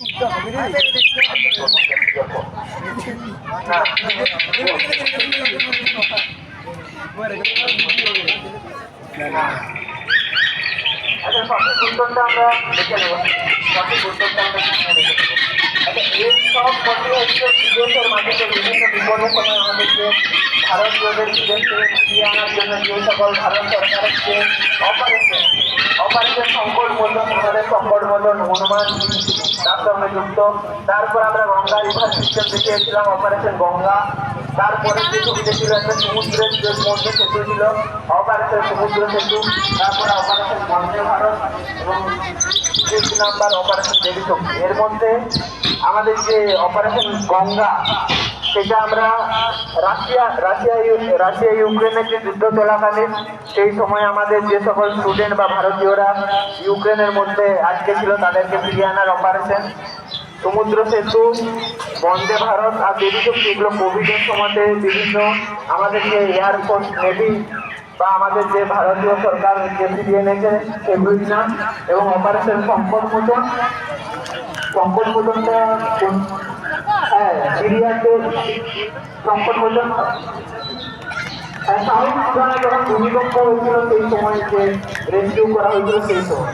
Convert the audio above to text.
আচ্ছা, সঠিক উত্তরটা আমরা দেখে নেব। সঠিক উত্তরটা আমরা দেখে নেব। আচ্ছা, এই সব মধ্যে হচ্ছে বিদেশের মাটিতে বিভিন্ন বিপদের সময় আমাদেরকে ভারতীয়দের বিদেশ থেকে ফিরিয়ে আনার জন্য যে সকল ভারত সরকারের যে অপারেশন সংকট মোচন, আমাদের সংকট মোচন হনুমান তার সঙ্গে যুক্ত। তারপর আমরা গঙ্গা রিভার সিস্টেম দেখিয়েছিলাম, অপারেশন গঙ্গা। তারপরে যে ছবিটা ছিল একটা সমুদ্রের যে মধ্যে সেতু ছিল, অপারেশন সমুদ্র সেতু। তারপরে অপারেশন বন্দে ভারত এবং 3 নাম্বার অপারেশন দেবী শক্তি। এর মধ্যে আমাদের যে অপারেশন গঙ্গা, সেটা আমরা রাশিয়া ইউক্রেনের যে যুদ্ধ চলাকালীন সেই সময় আমাদের যে সকল স্টুডেন্ট বা ভারতীয়রা ইউক্রেনের মধ্যে আটকে ছিল তাদেরকে ফিরিয়ে আনার অপারেশন। সমুদ্র সেতু, বন্দে ভারত আর দেবী শক্তি, এগুলো কোভিডের সময়তে বিভিন্ন আমাদের যে এয়ারফোর্স, নেভি বা আমাদের যে ভারতীয় সরকার যে ফিরিয়ে এনেছে সেগুলির নাম। এবং অপারেশন সংকট মোচনটা হ্যাঁ সিরিয়াতে সংকট মোচন, সাউথ সুদানে যখন ভূমিকম্প হয়েছিল সেই সময় যে রেস্কিউ করা হয়েছিল সেই সময়।